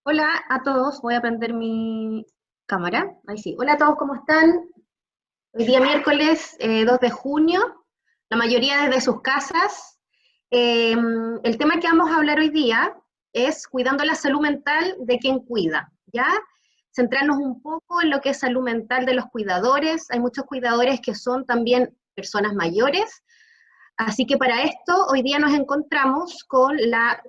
Hola a todos, voy a prender mi cámara. Ahí sí. Hola a todos, ¿cómo están? Hoy día miércoles 2 de junio, la mayoría desde sus casas. El tema que vamos a hablar hoy día es cuidando la salud mental de quien cuida, ¿ya? Centrarnos un poco en lo que es salud mental de los cuidadores. Hay muchos cuidadores que son también personas mayores. Así que para esto, hoy día nos encontramos con la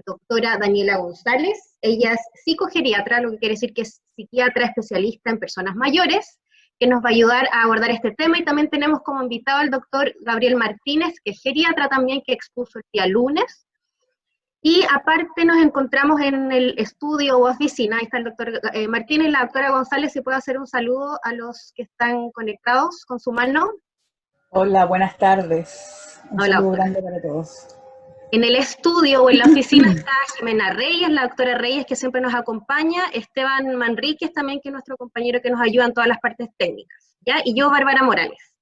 doctora Daniela González. Ella es psicogeriatra, lo que quiere decir que es psiquiatra especialista en personas mayores, que nos va a ayudar a abordar este tema. Y también tenemos como invitado al doctor Gabriel Martínez, que es geriatra también, que expuso el día lunes. Y aparte nos encontramos en el estudio o oficina, ahí está el doctor Martínez, la doctora González, si puede hacer un saludo a los que están conectados con su mano. Hola, buenas tardes. Un Hola, saludo doctora. grande para todos. En el estudio o en la oficina está Jimena Reyes, la doctora Reyes, que siempre nos acompaña, Esteban Manríquez también, que es nuestro compañero que nos ayuda en todas las partes técnicas, ¿ya? Y yo, Bárbara Morales.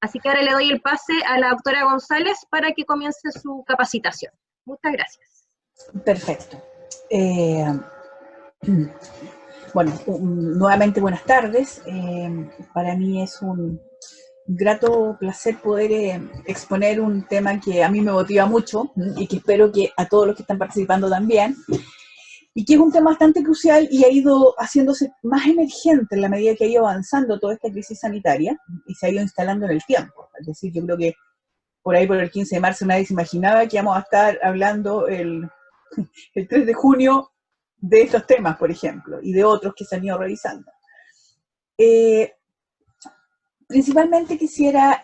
Así que ahora le doy el pase a la doctora González para que comience su capacitación. Muchas gracias. Perfecto. Eh, bueno, nuevamente buenas tardes. Para mí es un grato placer poder exponer un tema que a mí me motiva mucho y que espero que a todos los que están participando también, y que es un tema bastante crucial y ha ido haciéndose más emergente en la medida que ha ido avanzando toda esta crisis sanitaria y se ha ido instalando en el tiempo. Es decir, yo creo que por ahí por el 15 de marzo nadie se imaginaba que íbamos a estar hablando el 3 de junio de estos temas, por ejemplo, y de otros que se han ido revisando. Eh, Principalmente quisiera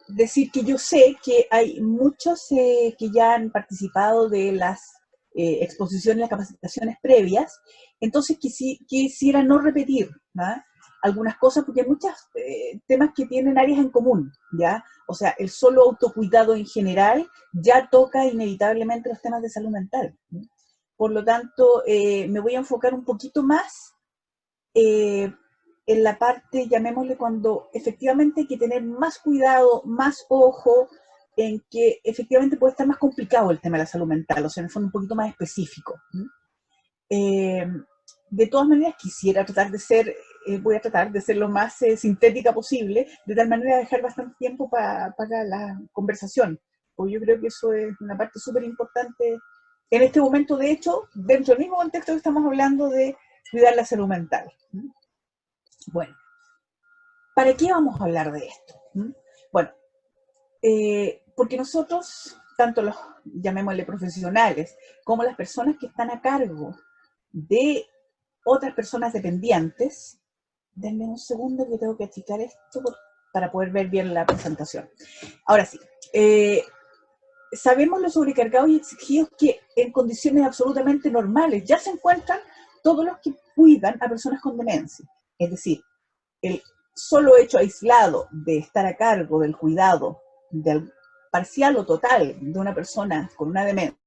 decir que yo sé que hay muchos que ya han participado de las exposiciones, las capacitaciones previas, entonces quisiera no repetir, ¿no?, algunas cosas, porque hay muchos temas que tienen áreas en común, ¿ya? O sea, el solo autocuidado en general ya toca inevitablemente los temas de salud mental, ¿no? Por lo tanto, me voy a enfocar un poquito más eh, en la parte, llamémosle, cuando efectivamente hay que tener más cuidado, más ojo, en que efectivamente puede estar más complicado el tema de la salud mental, o sea, en el fondo un poquito más específico. Eh, de todas maneras, quisiera tratar de ser, voy a tratar de ser lo más sintética posible, de tal manera de dejar bastante tiempo para la conversación, porque yo creo que eso es una parte súper importante en este momento, de hecho, dentro del mismo contexto que estamos hablando de cuidar la salud mental. Bueno, ¿para qué vamos a hablar de esto? Bueno, porque nosotros, tanto los, llamémosle profesionales, como las personas que están a cargo de otras personas dependientes, denme un segundo que tengo que achicar esto para poder ver bien la presentación. Ahora sí, sabemos lo sobrecargados y exigidos que en condiciones absolutamente normales ya se encuentran todos los que cuidan a personas con demencia. Es decir, el solo hecho aislado de estar a cargo del cuidado del parcial o total de una persona con una demencia,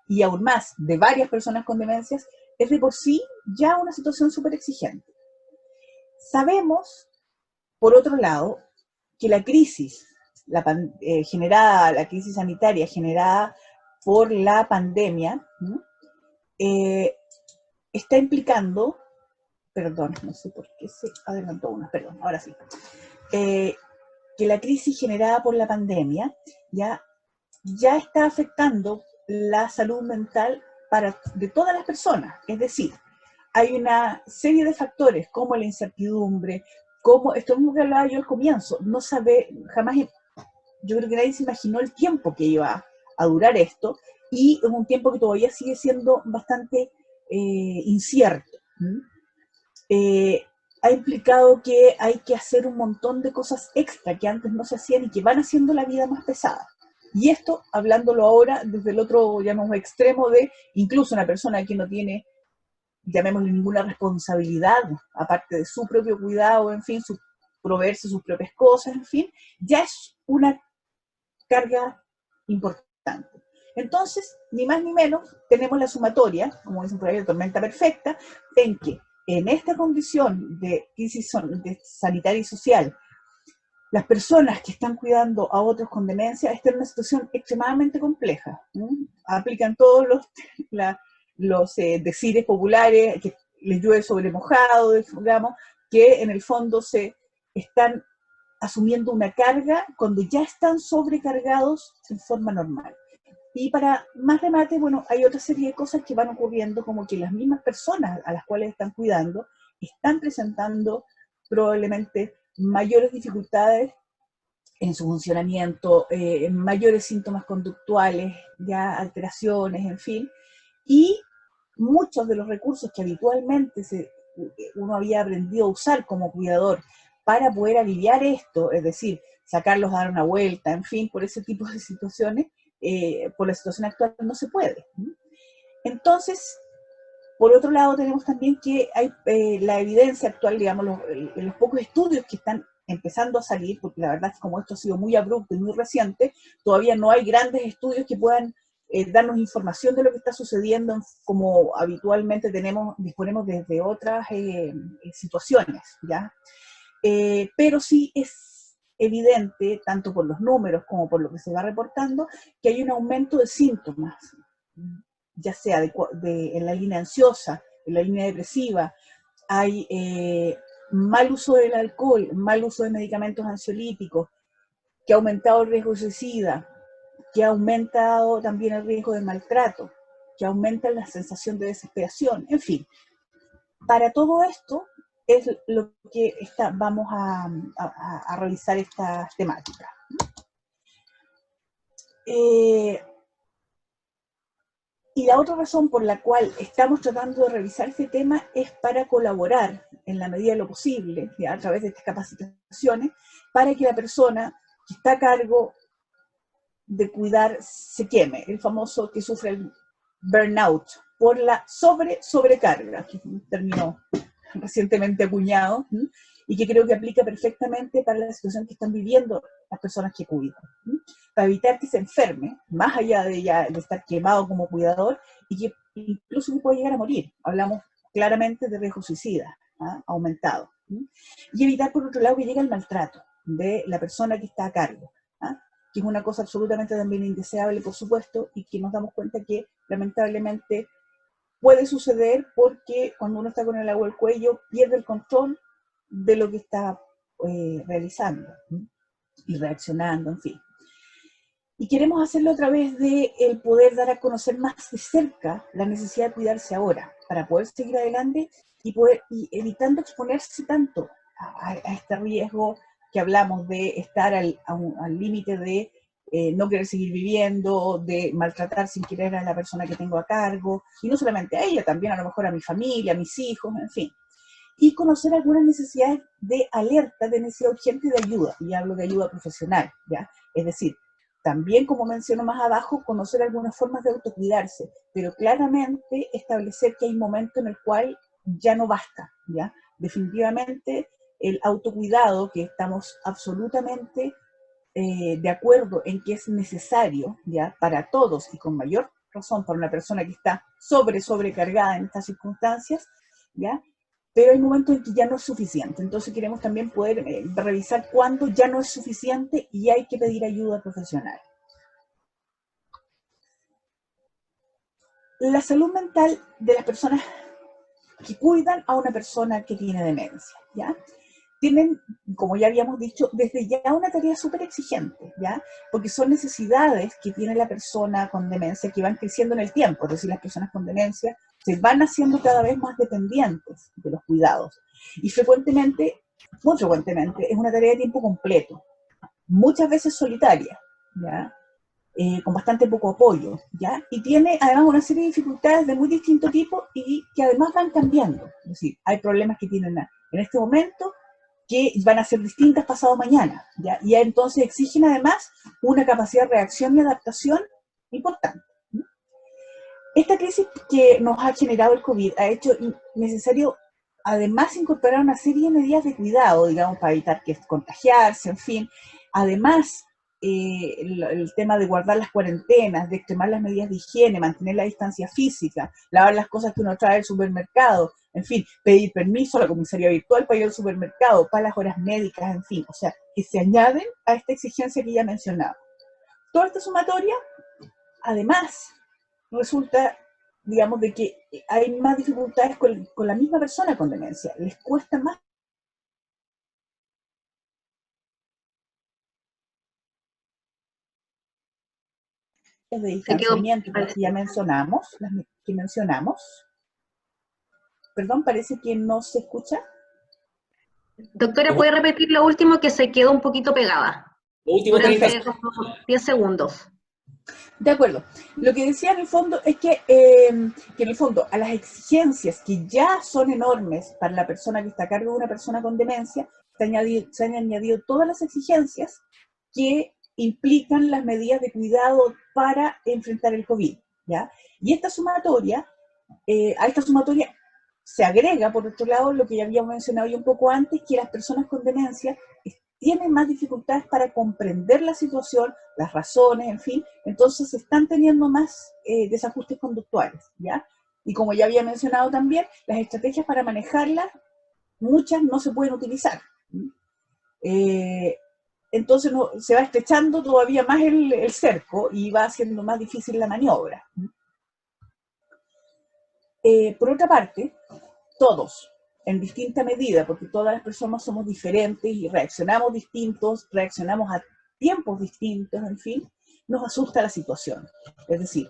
y aún más de varias personas con demencias, es de por sí ya una situación súper exigente. Sabemos, por otro lado, que la crisis la crisis sanitaria generada por la pandemia, eh, está implicando, perdón, no sé por qué se adelantó una, perdón, ahora sí, eh, que la crisis generada por la pandemia ya está afectando la salud mental de todas las personas. Es decir, hay una serie de factores como la incertidumbre, como esto mismo que hablaba yo al comienzo, no sabe, jamás, yo creo que nadie se imaginó el tiempo que iba a durar esto, y es un tiempo que todavía sigue siendo bastante incierto. eh, Ha implicado que hay que hacer un montón de cosas extra que antes no se hacían y que van haciendo la vida más pesada. Y esto, hablándolo ahora desde el otro, llamamos, extremo de incluso una persona que no tiene, llamémosle, ninguna responsabilidad, aparte de su propio cuidado, en fin, proveerse sus propias cosas, en fin, ya es una carga importante. Entonces, ni más ni menos, tenemos la sumatoria, como dicen por ahí, la tormenta perfecta, en que en esta condición de crisis sanitaria y social, las personas que están cuidando a otros con demencia están en una situación extremadamente compleja. Aplican todos los, la, los decires populares, que les llueve sobre mojado, digamos, que en el fondo se están asumiendo una carga cuando ya están sobrecargados en forma normal. Y para más remate, bueno, hay otra serie de cosas que van ocurriendo, como que las mismas personas a las cuales están cuidando están presentando probablemente mayores dificultades en su funcionamiento, mayores síntomas conductuales, ya alteraciones, en fin, y muchos de los recursos que habitualmente uno había aprendido a usar como cuidador para poder aliviar esto, es decir, sacarlos a dar una vuelta, en fin, por ese tipo de situaciones, por la situación actual no se puede. Entonces, por otro lado, tenemos también que hay la evidencia actual, digamos, los pocos estudios que están empezando a salir, porque la verdad es que como esto ha sido muy abrupto y muy reciente, todavía no hay grandes estudios que puedan darnos información de lo que está sucediendo, como habitualmente disponemos desde otras situaciones, ¿ya? Pero sí es evidente, tanto por los números como por lo que se va reportando, que hay un aumento de síntomas, ya sea en la línea ansiosa, en la línea depresiva, hay mal uso del alcohol, mal uso de medicamentos ansiolíticos, que ha aumentado el riesgo de suicida, que ha aumentado también el riesgo de maltrato, que aumenta la sensación de desesperación, en fin. Para todo esto es lo que vamos a revisar esta temática. Y la otra razón por la cual estamos tratando de revisar este tema es para colaborar en la medida de lo posible, ¿ya? A través de estas capacitaciones, para que la persona que está a cargo de cuidar se queme, el famoso que sufre el burnout, por la sobrecarga, que es un término recientemente acuñado, y que creo que aplica perfectamente para la situación que están viviendo las personas que cuidan, para evitar que se enferme, más allá de estar quemado como cuidador, y que incluso puede llegar a morir. Hablamos claramente de riesgo suicida, aumentado. Y evitar, por otro lado, que llegue el maltrato de la persona que está a cargo, que es una cosa absolutamente también indeseable, por supuesto, y que nos damos cuenta que lamentablemente puede suceder porque cuando uno está con el agua al cuello pierde el control de lo que está realizando y reaccionando, en fin. Y queremos hacerlo a través de el poder dar a conocer más de cerca la necesidad de cuidarse ahora, para poder seguir adelante y evitando exponerse tanto a este riesgo que hablamos de estar al límite de no querer seguir viviendo, de maltratar sin querer a la persona que tengo a cargo, y no solamente a ella, también a lo mejor a mi familia, a mis hijos, en fin. Y conocer algunas necesidades de alerta, de necesidad urgente de ayuda, y hablo de ayuda profesional, ¿ya? Es decir, también, como menciono más abajo, conocer algunas formas de autocuidarse, pero claramente establecer que hay momentos en el cual ya no basta, ¿ya? Definitivamente el autocuidado, que estamos absolutamente de acuerdo en que es necesario, ¿ya? Para todos y con mayor razón para una persona que está sobrecargada en estas circunstancias, ¿ya? Pero hay momentos en que ya no es suficiente. Entonces queremos también poder revisar cuándo ya no es suficiente y hay que pedir ayuda profesional. La salud mental de las personas que cuidan a una persona que tiene demencia, ¿ya? Tienen, como ya habíamos dicho, desde ya una tarea súper exigente, ¿ya? Porque son necesidades que tiene la persona con demencia que van creciendo en el tiempo, es decir, las personas con demencia se van haciendo cada vez más dependientes de los cuidados. Y muy frecuentemente, es una tarea de tiempo completo, muchas veces solitaria, ¿ya? Con bastante poco apoyo, ¿ya? Y tiene además una serie de dificultades de muy distinto tipo y que además van cambiando. Es decir, hay problemas que tienen en este momento que van a ser distintas pasado mañana, ¿ya? Y entonces exigen además una capacidad de reacción y adaptación importante. Esta crisis que nos ha generado el COVID ha hecho necesario además incorporar una serie de medidas de cuidado, digamos, para evitar que contagiarse, en fin. Además, el tema de guardar las cuarentenas, de extremar las medidas de higiene, mantener la distancia física, lavar las cosas que uno trae del supermercado, en fin, pedir permiso a la comisaría virtual para ir al supermercado, para las horas médicas, en fin, o sea, que se añaden a esta exigencia que ya mencionaba. Toda esta sumatoria, además, resulta digamos, de que hay más dificultades con la misma persona con demencia. Les cuesta más de Se quedó, distanciamiento parece. que ya mencionamos, que mencionamos. Perdón, parece que no se escucha. Doctora, Lo ¿puede repetir lo último que se quedó un poquito pegada? último 30 Durante como 10 segundos. De acuerdo. Lo que decía en el fondo es que en el fondo a las exigencias que ya son enormes para la persona que está a cargo de una persona con demencia, se han añadido todas las exigencias que implican las medidas de cuidado para enfrentar el COVID, ¿ya? Y a esta sumatoria se agrega, por otro lado, lo que ya habíamos mencionado ya un poco antes, que las personas con demencia tienen más dificultades para comprender la situación, las razones, en fin, entonces están teniendo más desajustes conductuales, ¿ya? Y como ya había mencionado también, las estrategias para manejarlas, muchas no se pueden utilizar. Eh, entonces se va estrechando todavía más el cerco y va haciendo más difícil la maniobra. Por otra parte, todos, en distinta medida, porque todas las personas somos diferentes y reaccionamos distintos, reaccionamos a tiempos distintos, en fin, nos asusta la situación. Es decir,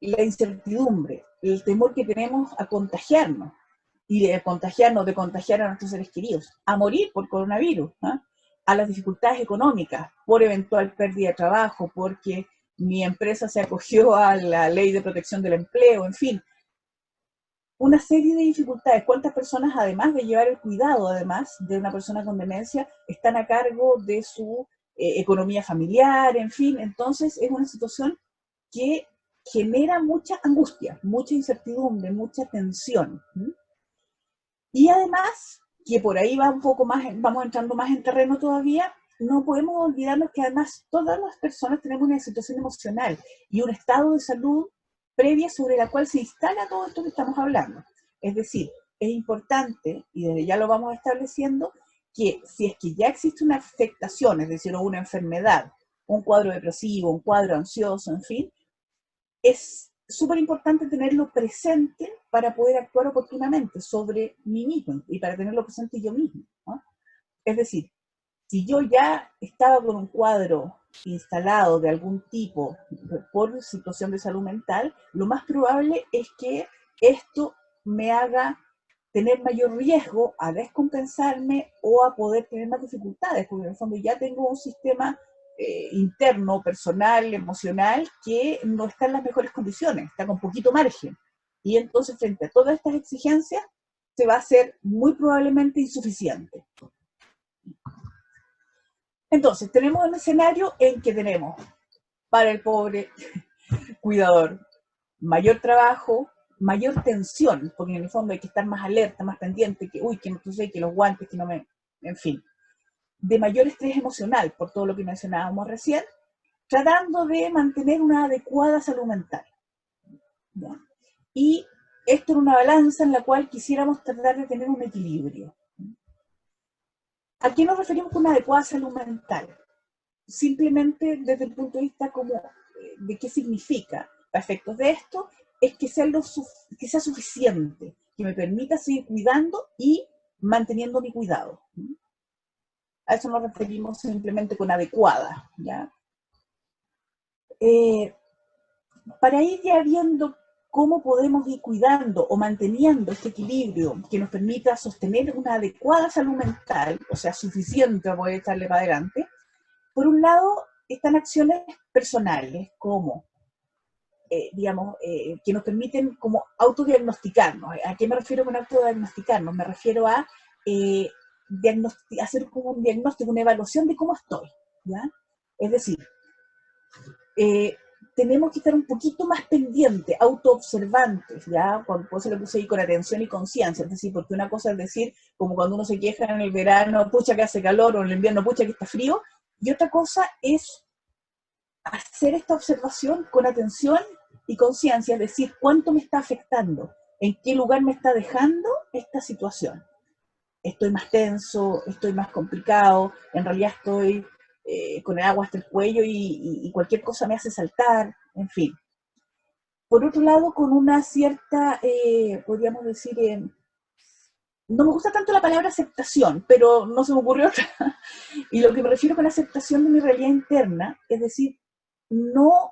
la incertidumbre, el temor que tenemos a contagiarnos, y de contagiarnos, de contagiar a nuestros seres queridos, a morir por coronavirus, ¿eh? A las dificultades económicas, por eventual pérdida de trabajo, porque mi empresa se acogió a la ley de protección del empleo, en fin, una serie de dificultades. ¿Cuántas personas, además de llevar el cuidado, además de una persona con demencia, están a cargo de su economía familiar, en fin? Entonces es una situación que genera mucha angustia, mucha incertidumbre, mucha tensión. Y además, que por ahí va un poco más, vamos entrando más en terreno todavía, no podemos olvidarnos que además todas las personas tenemos una situación emocional y un estado de salud previa sobre la cual se instala todo esto que estamos hablando. Es decir, es importante, y desde ya lo vamos estableciendo, que si es que ya existe una afectación, es decir, una enfermedad, un cuadro depresivo, un cuadro ansioso, en fin, es súper importante tenerlo presente para poder actuar oportunamente sobre mí mismo y para tenerlo presente yo mismo, ¿no? Es decir, si yo ya estaba con un cuadro instalado de algún tipo por situación de salud mental, lo más probable es que esto me haga tener mayor riesgo a descompensarme o a poder tener más dificultades, porque en el fondo ya tengo un sistema interno, personal, emocional, que no está en las mejores condiciones, está con poquito margen. Y entonces, frente a todas estas exigencias, se va a hacer muy probablemente insuficiente. Entonces, tenemos un escenario en que tenemos para el pobre cuidador mayor trabajo, mayor tensión, porque en el fondo hay que estar más alerta, más pendiente, que uy, que no sé, que los guantes, que no me... En fin, de mayor estrés emocional, por todo lo que mencionábamos recién, tratando de mantener una adecuada salud mental. ¿No? Y esto en una balanza en la cual quisiéramos tratar de tener un equilibrio. ¿A qué nos referimos con una adecuada salud mental? Simplemente desde el punto de vista como de qué significa, a efectos de esto, es que que sea suficiente, que me permita seguir cuidando y manteniendo mi cuidado. A eso nos referimos simplemente con adecuada, ¿ya? Para ir ya viendo cómo podemos ir cuidando o manteniendo este equilibrio que nos permita sostener una adecuada salud mental, o sea, suficiente para poder echarle para adelante, por un lado están acciones personales, como, que nos permiten como autodiagnosticarnos. ¿A qué me refiero con autodiagnosticarnos? Me refiero a hacer como un diagnóstico, una evaluación de cómo estoy, ¿ya? Es decir, tenemos que estar un poquito más pendientes, autoobservantes, ¿ya? Por eso le puse ahí con atención y conciencia, es decir, porque una cosa es decir, como cuando uno se queja en el verano, pucha que hace calor, o en el invierno, pucha que está frío, y otra cosa es hacer esta observación con atención y conciencia, es decir, cuánto me está afectando, en qué lugar me está dejando esta situación. Estoy más tenso, estoy más complicado, en realidad estoy con el agua hasta el cuello y cualquier cosa me hace saltar, en fin. por otro lado, con una cierta, podríamos decir, no me gusta tanto la palabra aceptación, pero no se me ocurrió otra. Y lo que me refiero con aceptación de mi realidad interna, es decir, no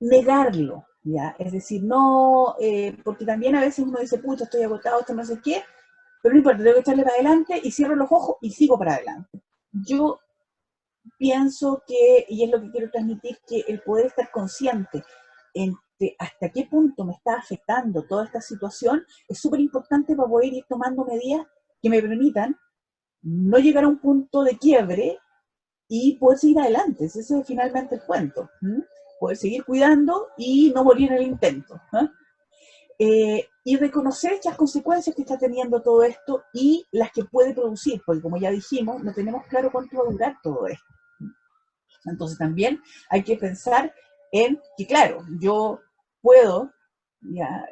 negarlo, ¿ya? Es decir, no, porque también a veces uno dice, puta, estoy agotado, esto no sé qué, pero no importa, tengo que echarle para adelante y cierro los ojos y sigo para adelante. Yo pienso que, y es lo que quiero transmitir, que el poder estar consciente en hasta qué punto me está afectando toda esta situación es súper importante para poder ir tomando medidas que me permitan no llegar a un punto de quiebre y poder seguir adelante. Ese es finalmente el cuento. Poder seguir cuidando y no morir en el intento. Y reconocer las consecuencias que está teniendo todo esto y las que puede producir, porque como ya dijimos, no tenemos claro cuánto va a durar todo esto. Entonces también hay que pensar en que, claro, yo puedo ya,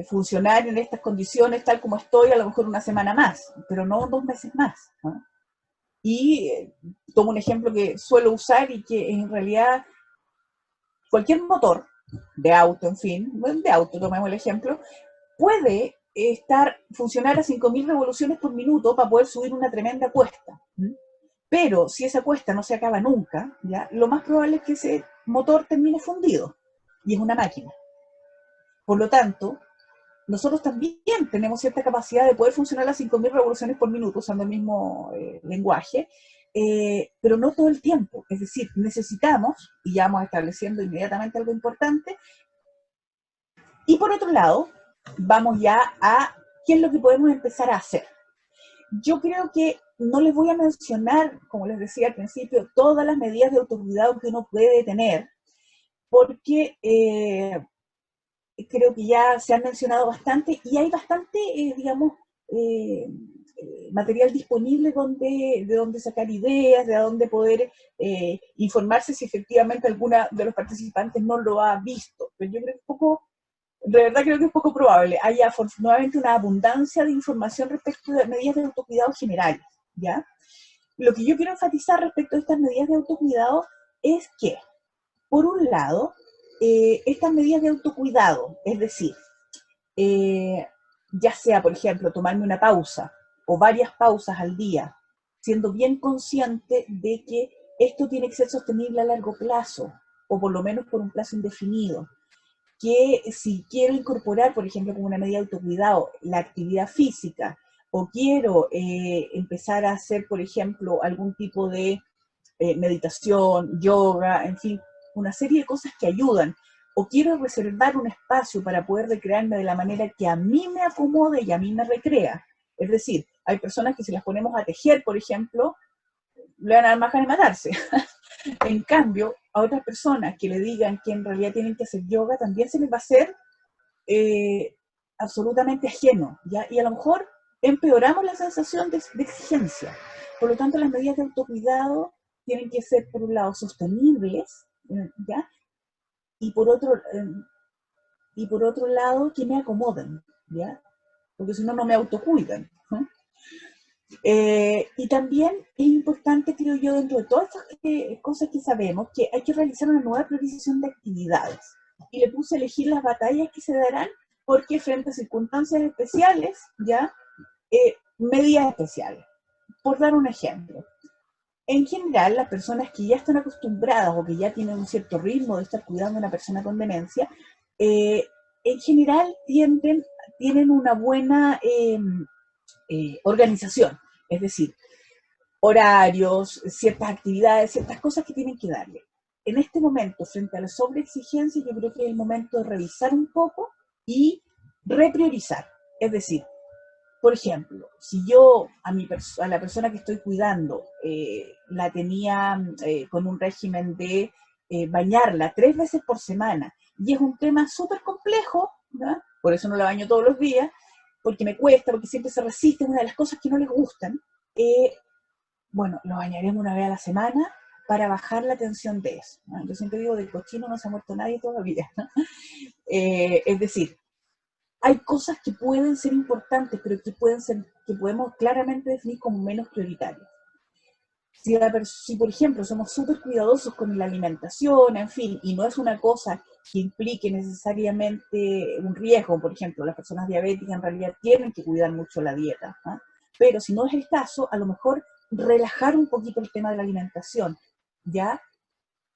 funcionar en estas condiciones tal como estoy a lo mejor una semana más, pero no 2 meses más, ¿no? Y tomo un ejemplo que suelo usar y que en realidad cualquier motor de auto, en fin, de auto, tomemos el ejemplo, puede funcionar a 5.000 revoluciones por minuto para poder subir una tremenda cuesta. Pero si esa cuesta no se acaba nunca, ¿ya? Lo más probable es que ese motor termine fundido. Y es una máquina. Por lo tanto, nosotros también tenemos cierta capacidad de poder funcionar a 5.000 revoluciones por minuto usando el mismo lenguaje, pero no todo el tiempo. Es decir, necesitamos, y ya vamos estableciendo inmediatamente algo importante, y por otro lado, vamos ya a qué es lo que podemos empezar a hacer. Yo creo que no les voy a mencionar, como les decía al principio, todas las medidas de autocuidado que uno puede tener, porque creo que ya se han mencionado bastante y hay bastante, digamos, eh, material disponible de donde sacar ideas, de dónde poder informarse si efectivamente alguna de los participantes no lo ha visto. Pero yo creo que es poco, de verdad creo que es poco probable. Hay afortunadamente una abundancia de información respecto de medidas de autocuidado generales, ¿ya? Lo que yo quiero enfatizar respecto a estas medidas de autocuidado es que, por un lado, estas medidas de autocuidado, es decir, eh, ya sea, por ejemplo, tomarme una pausa o varias pausas al día, siendo bien consciente de que esto tiene que ser sostenible a largo plazo, o por lo menos por un plazo indefinido, que si quiero incorporar, por ejemplo, como una medida de autocuidado, la actividad física, o quiero empezar a hacer, por ejemplo, algún tipo de meditación, yoga, en fin, una serie de cosas que ayudan, o quiero reservar un espacio para poder recrearme de la manera que a mí me acomode y a mí me recrea. Es decir, hay personas que si las ponemos a tejer, por ejemplo, le van a dar más ganas de matarse. En cambio, a otras personas que le digan que en realidad tienen que hacer yoga, también se les va a hacer eh, absolutamente ajeno, ¿ya? Y a lo mejor empeoramos la sensación de exigencia. Por lo tanto, las medidas de autocuidado tienen que ser, por un lado, sostenibles, ¿ya? Y por otro lado, que me acomoden, ¿ya? Porque si no, no me autocuidan, ¿no? Y también es importante, creo yo, dentro de todas estas cosas que sabemos, que hay que realizar una nueva priorización de actividades. Y le puse a elegir las batallas que se darán, porque frente a circunstancias especiales, ya, medidas especiales. Por dar un ejemplo, en general, las personas que ya están acostumbradas o que ya tienen un cierto ritmo de estar cuidando a una persona con demencia, en general tienen una buena organización, es decir, horarios, ciertas actividades, ciertas cosas que tienen que darle. En este momento, frente a la sobreexigencia, yo creo que es el momento de revisar un poco y repriorizar. Es decir, por ejemplo, si yo a la persona que estoy cuidando la tenía con un régimen de bañarla 3 veces por semana, y es un tema súper complejo, ¿no? Por eso no la baño todos los días, porque me cuesta, porque siempre se resiste, es una de las cosas que no les gustan, bueno, lo bañaremos una vez a la semana para bajar la tensión de eso, ¿no? Yo siempre digo, del cochino no se ha muerto nadie todavía, ¿no? Es decir, hay cosas que pueden ser importantes, pero que podemos claramente definir como menos prioritarias. Si, por ejemplo, somos súper cuidadosos con la alimentación, en fin, y no es una cosa que implique necesariamente un riesgo, por ejemplo, las personas diabéticas en realidad tienen que cuidar mucho la dieta, ¿ah? Pero si no es el caso, a lo mejor relajar un poquito el tema de la alimentación, ¿ya?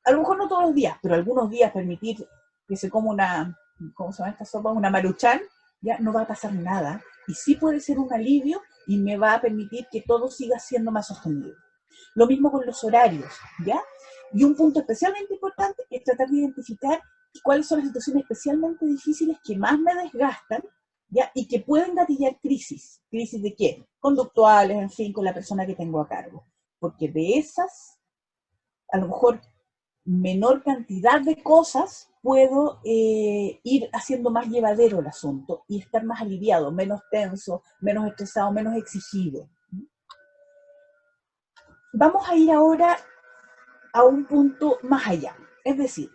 A lo mejor no todos los días, pero algunos días permitir que se coma una, ¿cómo se llama esta sopa? Una maruchan, ya no va a pasar nada, y sí puede ser un alivio y me va a permitir que todo siga siendo más sostenible. Lo mismo con los horarios, ¿ya? Y un punto especialmente importante es tratar de identificar cuáles son las situaciones especialmente difíciles que más me desgastan, ¿ya? Y que pueden gatillar crisis. ¿Crisis de qué? Conductuales, en fin, con la persona que tengo a cargo. Porque de esas, a lo mejor, menor cantidad de cosas, puedo ir haciendo más llevadero el asunto y estar más aliviado, menos tenso, menos estresado, menos exigido. Vamos a ir ahora a un punto más allá. Es decir,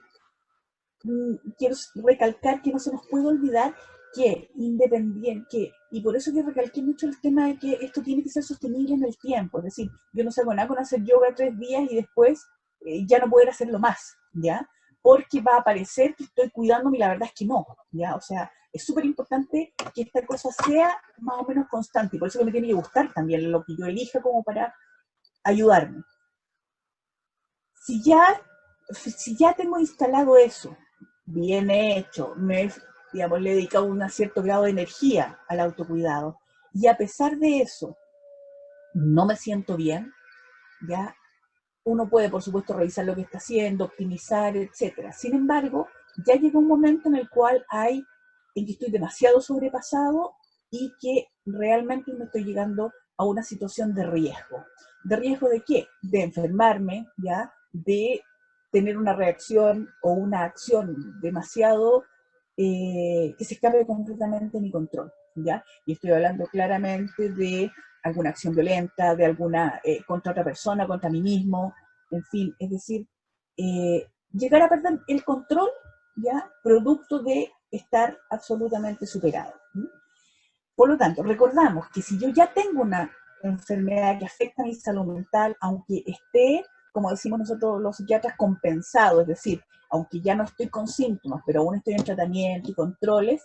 quiero recalcar que no se nos puede olvidar que independiente, y por eso que recalqué mucho el tema de que esto tiene que ser sostenible en el tiempo. Es decir, yo no salgo nada con hacer yoga 3 días y después ya no poder hacerlo más, ¿ya? Porque va a parecer que estoy cuidándome y la verdad es que no, ¿ya? O sea, es súper importante que esta cosa sea más o menos constante y por eso que me tiene que gustar también lo que yo elija como para ayudarme. Si ya, si ya tengo instalado eso, bien hecho, digamos, le he dedicado un cierto grado de energía al autocuidado, y a pesar de eso no me siento bien, ya uno puede, por supuesto, revisar lo que está haciendo, optimizar, etcétera. Sin embargo, ya llega un momento en el cual en que estoy demasiado sobrepasado y que realmente me estoy llegando a una situación de riesgo. ¿De riesgo de qué? De enfermarme, ¿ya? De tener una reacción o una acción demasiado que se escape completamente de mi control, ¿ya? Y estoy hablando claramente de alguna acción violenta, de alguna contra otra persona, contra mí mismo, en fin, es decir, llegar a perder el control, ya, producto de estar absolutamente superado. ¿Sí? Por lo tanto, recordamos que si yo ya tengo una enfermedad que afecta a mi salud mental, aunque esté, como decimos nosotros los psiquiatras, compensado, es decir, aunque ya no estoy con síntomas, pero aún estoy en tratamiento y controles,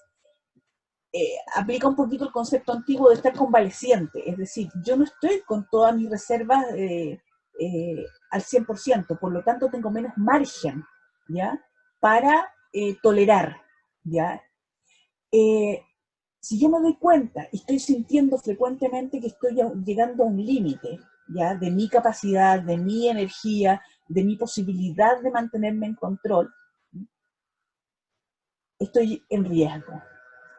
aplica un poquito el concepto antiguo de estar convaleciente, es decir, yo no estoy con todas mis reservas al 100%, por lo tanto tengo menos margen, ¿ya? Para tolerar, ¿ya? Eh, si yo me doy cuenta y estoy sintiendo frecuentemente que estoy llegando a un límite, ¿ya? De mi capacidad, de mi energía, de mi posibilidad de mantenerme en control, estoy en riesgo.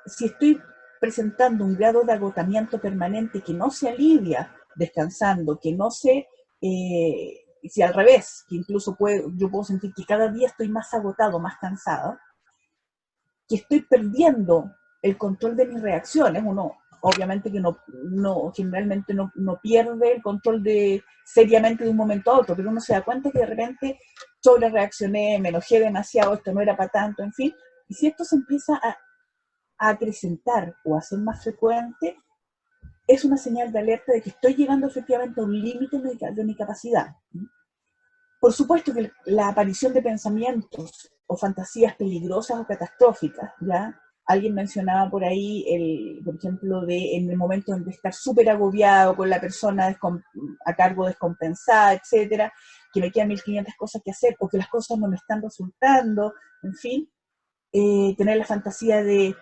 Si estoy presentando un grado de agotamiento permanente que no se alivia descansando, que no se, si al revés, que incluso yo puedo sentir que cada día estoy más agotado, más cansado, que estoy perdiendo el control de mis reacciones. Uno obviamente que generalmente no pierde el control seriamente de un momento a otro, pero uno se da cuenta que de repente sobre reaccioné, me enojé demasiado, esto no era para tanto, en fin, y si esto se empieza a acrecentar o a ser más frecuente, es una señal de alerta de que estoy llegando efectivamente a un límite de mi capacidad. Por supuesto que la aparición de pensamientos o fantasías peligrosas o catastróficas, ¿ya? Alguien mencionaba por ahí, por ejemplo, en el momento de estar súper agobiado con la persona a cargo descompensada, etcétera, que me quedan 1500 cosas que hacer o que las cosas no me están resultando, en fin, tener la fantasía de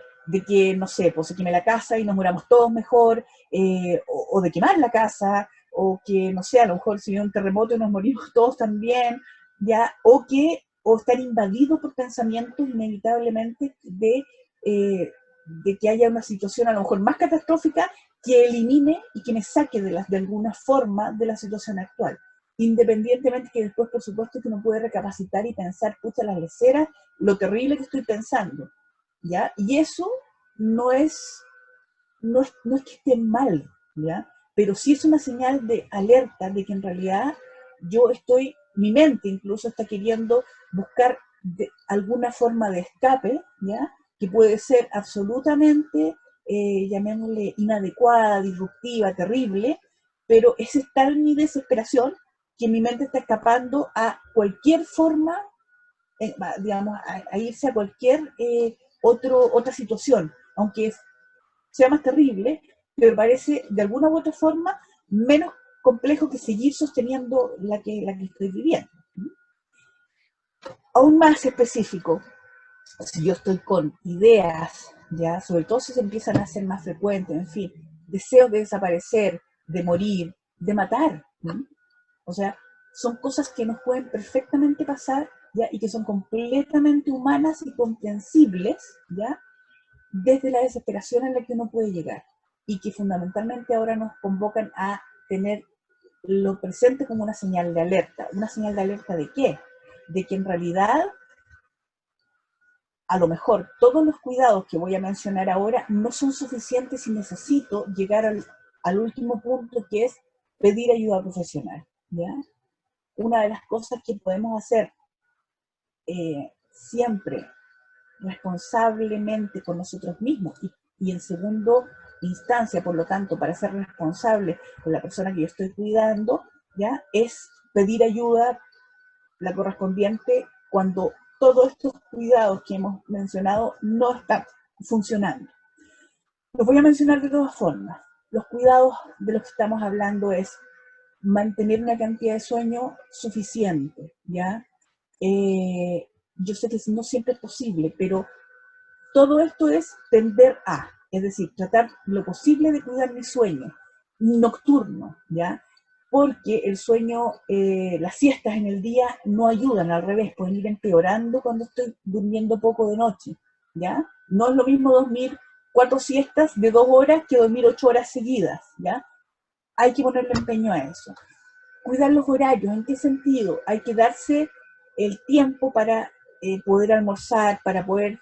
que, no sé, pues se queme la casa y nos muramos todos mejor, o de quemar la casa, o que, no sé, a lo mejor si viene un terremoto y nos morimos todos también, ya, o estar invadido por pensamientos inevitablemente de que haya una situación a lo mejor más catastrófica que elimine y que me saque de alguna forma de la situación actual. Independientemente que después, por supuesto, que uno puede recapacitar y pensar, pucha, las leceras, lo terrible que estoy pensando, ¿ya? Y eso no es, no es que esté mal, ¿ya? Pero sí es una señal de alerta de que en realidad mi mente incluso está queriendo buscar alguna forma de escape, ¿ya? Que puede ser absolutamente, llamémosle, inadecuada, disruptiva, terrible, pero es tal mi desesperación que mi mente está escapando a cualquier forma, digamos, a irse a cualquier otra situación, aunque sea más terrible, pero parece de alguna u otra forma menos complejo que seguir sosteniendo la que estoy viviendo. Aún más específico, si yo estoy con ideas, ya, sobre todo si se empiezan a hacer más frecuentes, en fin, deseos de desaparecer, de morir, de matar, ¿no? O sea, son cosas que nos pueden perfectamente pasar, ¿ya? Y que son completamente humanas y comprensibles, ¿ya? Desde la desesperación en la que uno puede llegar. Y que fundamentalmente ahora nos convocan a tener lo presente como una señal de alerta. ¿Una señal de alerta de qué? De que en realidad, a lo mejor, todos los cuidados que voy a mencionar ahora no son suficientes y necesito llegar al último punto, que es pedir ayuda profesional, ¿ya? Una de las cosas que podemos hacer siempre responsablemente con nosotros mismos y en segundo instancia, por lo tanto, para ser responsable con la persona que yo estoy cuidando, ¿ya? Es pedir ayuda, la correspondiente, cuando todos estos cuidados que hemos mencionado no están funcionando. Los voy a mencionar de todas formas. Los cuidados de los que estamos hablando es mantener una cantidad de sueño suficiente, ¿ya? Yo sé que no siempre es posible, pero todo esto es tender a, es decir, tratar lo posible de cuidar mi sueño nocturno, ¿ya? Porque el sueño, las siestas en el día no ayudan, al revés, pueden ir empeorando cuando estoy durmiendo poco de noche, ¿ya? No es lo mismo dormir 4 siestas de 2 horas que dormir 8 horas seguidas, ¿ya? Hay que ponerle empeño a eso. Cuidar los horarios, ¿en qué sentido? Hay que darse el tiempo para poder almorzar, para poder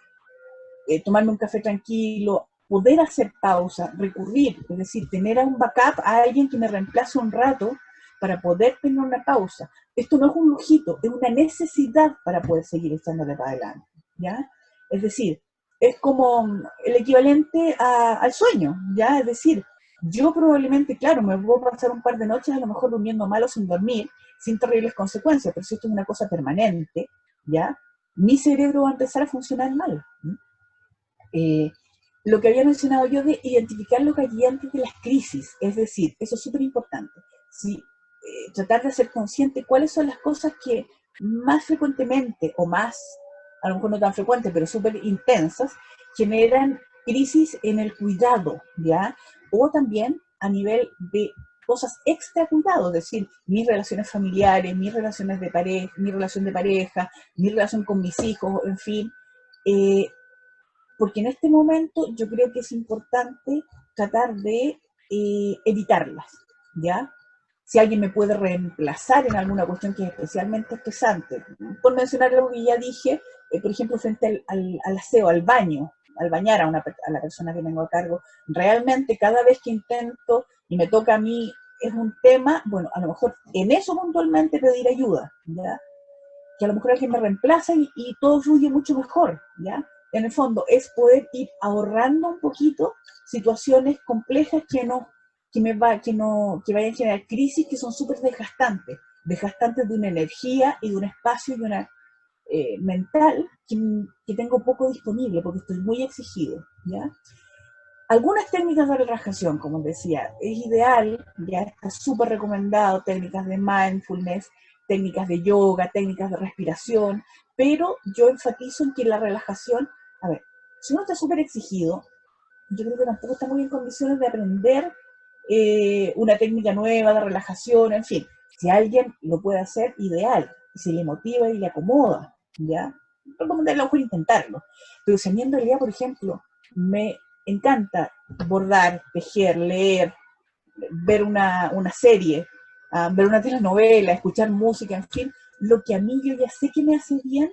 tomarme un café tranquilo, poder hacer pausa, recurrir, es decir, tener a un backup, a alguien que me reemplace un rato para poder tener una pausa. Esto no es un lujito, es una necesidad para poder seguir echándole para adelante, ¿ya? Es decir, es como el equivalente al sueño, ¿ya? Es decir, yo probablemente, claro, me voy a pasar un par de noches a lo mejor durmiendo mal o sin dormir, sin terribles consecuencias, pero si esto es una cosa permanente, ¿ya? Mi cerebro va a empezar a funcionar mal. Lo que había mencionado yo de identificar los gatillantes de las crisis, es decir, eso es súper importante. Si, tratar de ser consciente cuáles son las cosas que más frecuentemente, o más, a lo mejor no tan frecuentes, pero súper intensas, generan crisis en el cuidado, ¿ya? O también a nivel de cosas extra cuidado, es decir, mis relaciones familiares, mis relaciones de pareja, mi relación de pareja, mi relación con mis hijos, en fin, porque en este momento yo creo que es importante tratar de evitarlas, ¿ya? Si alguien me puede reemplazar en alguna cuestión que es especialmente estresante, por mencionar algo que ya dije, por ejemplo, frente al aseo, al baño, al bañar a la persona que tengo a cargo, realmente cada vez que intento y me toca a mí es un tema, bueno, a lo mejor en eso puntualmente pedir ayuda, ¿ya? Que a lo mejor alguien me reemplaza y todo fluye mucho mejor, ¿ya? En el fondo es poder ir ahorrando un poquito situaciones complejas que vayan a generar crisis que son súper desgastantes de una energía y de un espacio y de una mental que tengo poco disponible porque estoy muy exigido, ¿ya? Algunas técnicas de relajación, como decía, es ideal, ya está súper recomendado, técnicas de mindfulness, técnicas de yoga, técnicas de respiración, pero yo enfatizo en que la relajación, a ver, si uno está súper exigido, yo creo que tampoco está muy en condiciones de aprender una técnica nueva de relajación, en fin, si alguien lo puede hacer, ideal, si le motiva y le acomoda, ¿ya? Recomendaría a lo mejor intentarlo, pero si a mí en realidad, por ejemplo, me encanta bordar, tejer, leer, ver una serie, ver una telenovela, escuchar música, en fin, lo que a mí yo ya sé que me hace bien,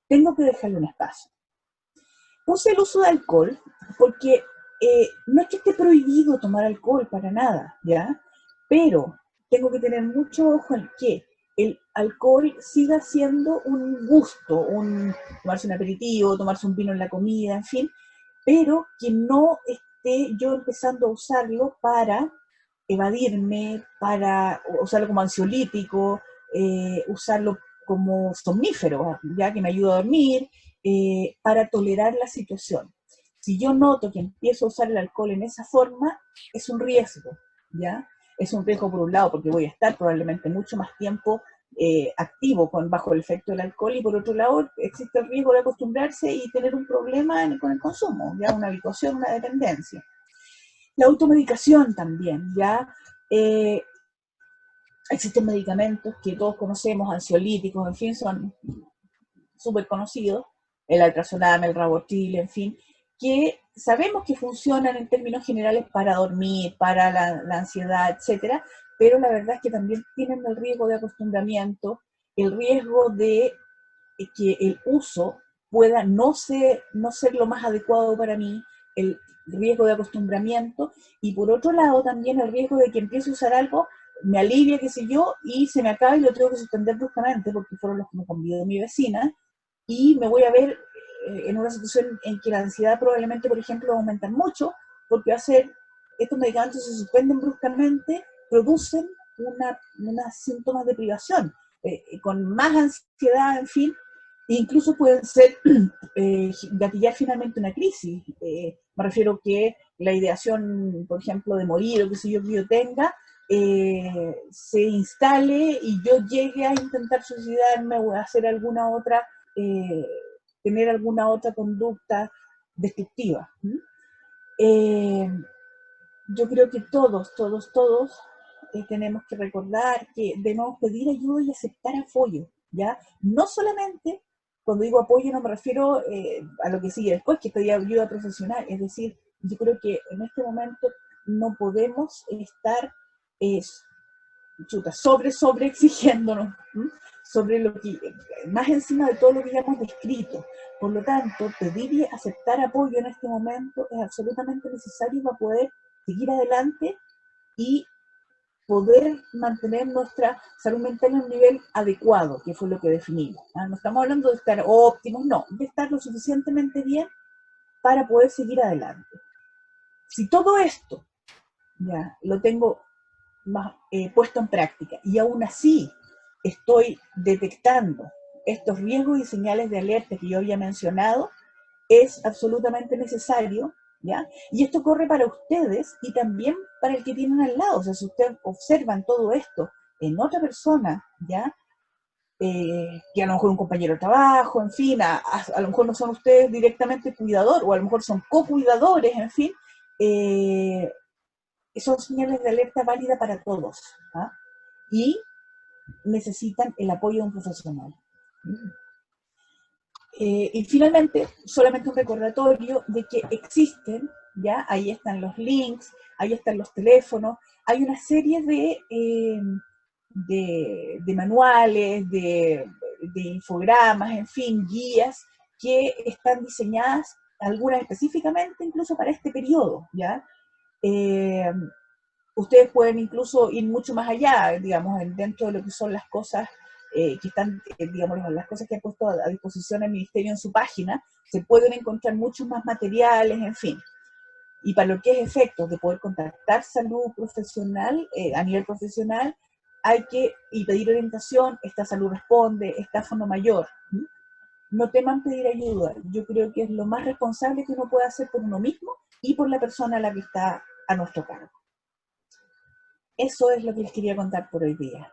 tengo que dejarle un espacio. Puse el uso de alcohol porque no es que esté prohibido tomar alcohol para nada, ¿ya? Pero tengo que tener mucho ojo en que el alcohol siga siendo un gusto, tomarse un aperitivo, tomarse un vino en la comida, en fin, pero que no esté yo empezando a usarlo para evadirme, para usarlo como ansiolítico, usarlo como somnífero, ya que me ayuda a dormir, para tolerar la situación. Si yo noto que empiezo a usar el alcohol en esa forma, es un riesgo, ¿ya? Es un riesgo por un lado porque voy a estar probablemente mucho más tiempo activo bajo el efecto del alcohol, y por otro lado existe el riesgo de acostumbrarse y tener un problema con el consumo, ya una habituación, una dependencia. La automedicación también, ya existen medicamentos que todos conocemos, ansiolíticos, en fin, son súper conocidos, el alprazolam, el rabotil, en fin, que sabemos que funcionan en términos generales para dormir, para la ansiedad, etcétera, pero la verdad es que también tienen el riesgo de acostumbramiento, el riesgo de que el uso pueda no ser lo más adecuado para mí, el riesgo de acostumbramiento, y por otro lado también el riesgo de que empiece a usar algo, me alivia, qué sé yo, y se me acaba y lo tengo que suspender bruscamente, porque fueron los que me convidó mi vecina, y me voy a ver en una situación en que la ansiedad probablemente, por ejemplo, va a aumentar mucho, porque va a ser, estos medicamentos se suspenden bruscamente, producen unas síntomas de privación, con más ansiedad, en fin, e incluso pueden ser gatillar finalmente una crisis. Me refiero que la ideación, por ejemplo, de morir o que si yo tenga, se instale y yo llegue a intentar suicidarme o a hacer alguna otra, eh, tener alguna otra conducta destructiva. Eh, yo creo que todos tenemos que recordar que debemos pedir ayuda y aceptar apoyo, ¿ya? No solamente, cuando digo apoyo no me refiero a lo que sigue después, que pedir ayuda profesional, es decir, yo creo que en este momento no podemos estar eh, sobre exigiéndonos, sobre lo que, más encima de todo lo que ya hemos descrito. Por lo tanto, pedir y aceptar apoyo en este momento es absolutamente necesario para poder seguir adelante y poder mantener nuestra salud mental en un nivel adecuado, que fue lo que definimos. No estamos hablando de estar óptimos, no, de estar lo suficientemente bien para poder seguir adelante. Si todo esto ya lo tengo más, puesto en práctica y aún así estoy detectando estos riesgos y señales de alerta que yo había mencionado, es absolutamente necesario, ¿ya? Y esto corre para ustedes y también para el que tienen al lado. O sea, si ustedes observan todo esto en otra persona, ¿ya? Que a lo mejor un compañero de trabajo, en fin, a lo mejor no son ustedes directamente cuidador, o a lo mejor son co-cuidadores, en fin, eh, son señales de alerta válida para todos, ¿ah? Y necesitan el apoyo de un profesional. Y finalmente, solamente un recordatorio de que existen, ya, ahí están los links, ahí están los teléfonos, hay una serie de manuales, de infogramas, en fin, guías que están diseñadas, algunas específicamente incluso para este periodo, ¿ya? Eh, Ustedes pueden incluso ir mucho más allá, digamos, dentro de lo que son las cosas que están, digamos, las cosas que ha puesto a disposición el Ministerio en su página, se pueden encontrar muchos más materiales, en fin. Y para lo que es efectos de poder contactar salud profesional, a nivel profesional, hay que y pedir orientación, esta salud responde, está Fondo Mayor. No teman pedir ayuda, yo creo que es lo más responsable que uno puede hacer por uno mismo y por la persona a la que está a nuestro cargo. Eso es lo que les quería contar por hoy día.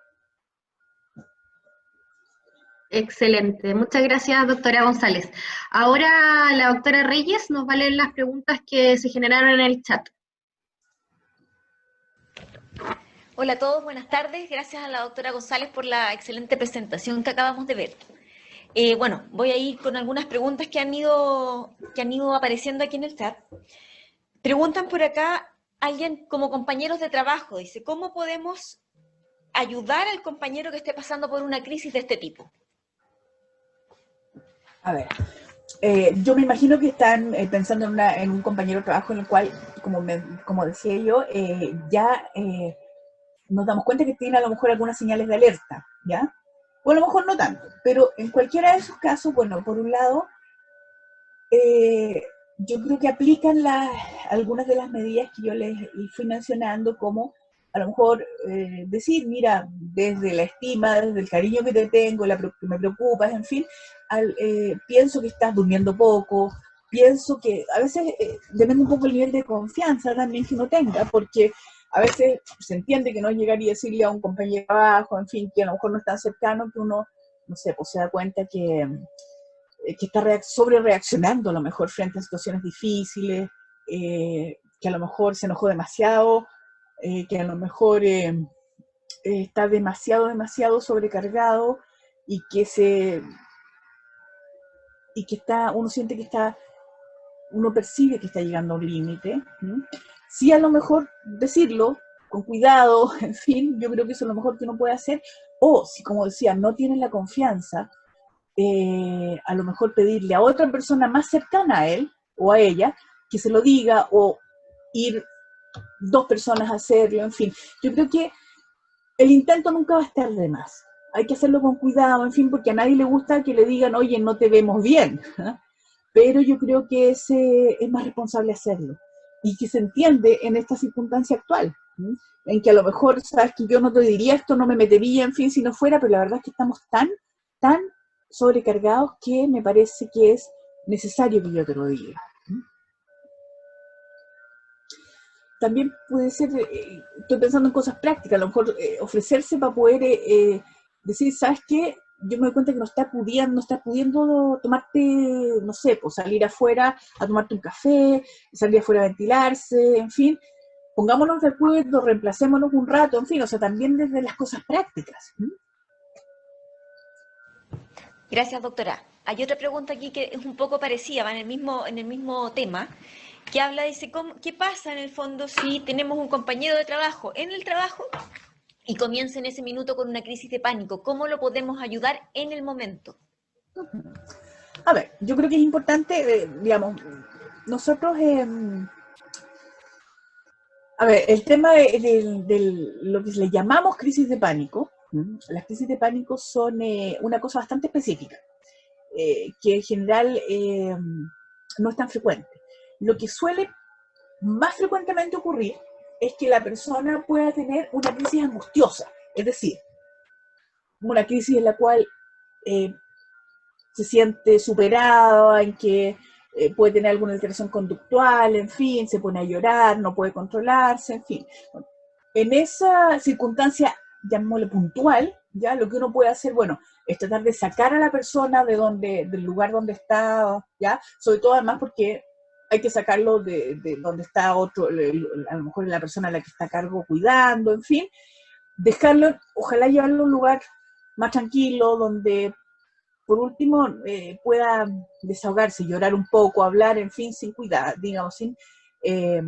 Excelente. Muchas gracias, doctora González. Ahora la doctora Reyes nos va a leer las preguntas que se generaron en el chat. Hola a todos, buenas tardes. Gracias a la doctora González por la excelente presentación que acabamos de ver. Bueno, voy a ir con algunas preguntas que han ido apareciendo aquí en el chat. Preguntan por acá alguien como compañeros de trabajo, dice, ¿cómo podemos ayudar al compañero que esté pasando por una crisis de este tipo? A ver, yo me imagino que están pensando en un compañero de trabajo en el cual, como decía yo, ya nos damos cuenta que tiene a lo mejor algunas señales de alerta, ¿ya? O a lo mejor no tanto, pero en cualquiera de esos casos, bueno, por un lado, yo creo que aplican algunas de las medidas que yo les fui mencionando, como a lo mejor decir, mira, desde la estima, desde el cariño que te tengo, que me preocupas, en fin, pienso que estás durmiendo poco, pienso que a veces depende un poco el nivel de confianza también que uno tenga, porque a veces se entiende que no llegaría a decirle a un compañero de trabajo, en fin, que a lo mejor no es tan cercano, que uno, no sé, pues se da cuenta que está sobre reaccionando a lo mejor frente a situaciones difíciles, que a lo mejor se enojó demasiado, que a lo mejor está demasiado sobrecargado y uno siente que uno percibe que está llegando a un límite. Sí, a lo mejor decirlo con cuidado, en fin, yo creo que eso es lo mejor que uno puede hacer, o si, como decía, no tienen la confianza, a lo mejor pedirle a otra persona más cercana a él o a ella que se lo diga, o ir 2 personas a hacerlo, en fin. Yo creo que el intento nunca va a estar de más. Hay que hacerlo con cuidado, en fin, porque a nadie le gusta que le digan, oye, no te vemos bien. Pero yo creo que es más responsable hacerlo. Y que se entiende en esta circunstancia actual, en que a lo mejor, sabes que yo no te diría esto, no me metería, en fin, si no fuera, pero la verdad es que estamos tan sobrecargados que me parece que es necesario que yo te lo diga. También puede ser, estoy pensando en cosas prácticas, a lo mejor ofrecerse para poder decir, ¿sabes qué? Yo me doy cuenta que no estás pudiendo tomarte, no sé, pues salir afuera a tomarte un café, salir afuera a ventilarse, en fin, pongámonos de acuerdo, reemplacémonos un rato, en fin, o sea, también desde las cosas prácticas. Gracias, doctora. Hay otra pregunta aquí que es un poco parecida, va en el mismo tema, que habla, dice, ¿qué pasa en el fondo si tenemos un compañero de trabajo en el trabajo y comienza en ese minuto con una crisis de pánico? ¿Cómo lo podemos ayudar en el momento? A ver, yo creo que es importante, digamos, nosotros, a ver, el tema de lo que le llamamos crisis de pánico, las crisis de pánico son una cosa bastante específica, que en general no es tan frecuente. Lo que suele más frecuentemente ocurrir es que la persona pueda tener una crisis angustiosa, es decir, una crisis en la cual eh, se siente superada, en que puede tener alguna alteración conductual, en fin, se pone a llorar, no puede controlarse, en fin. En esa circunstancia, llamémosle puntual, ya lo que uno puede hacer, bueno, es tratar de sacar a la persona del lugar donde está, ya, sobre todo además porque hay que sacarlo de donde está otro, a lo mejor la persona a la que está a cargo cuidando, en fin, dejarlo, ojalá llevarlo a un lugar más tranquilo, donde por último pueda desahogarse, llorar un poco, hablar, en fin, sin cuidado, digamos, eh,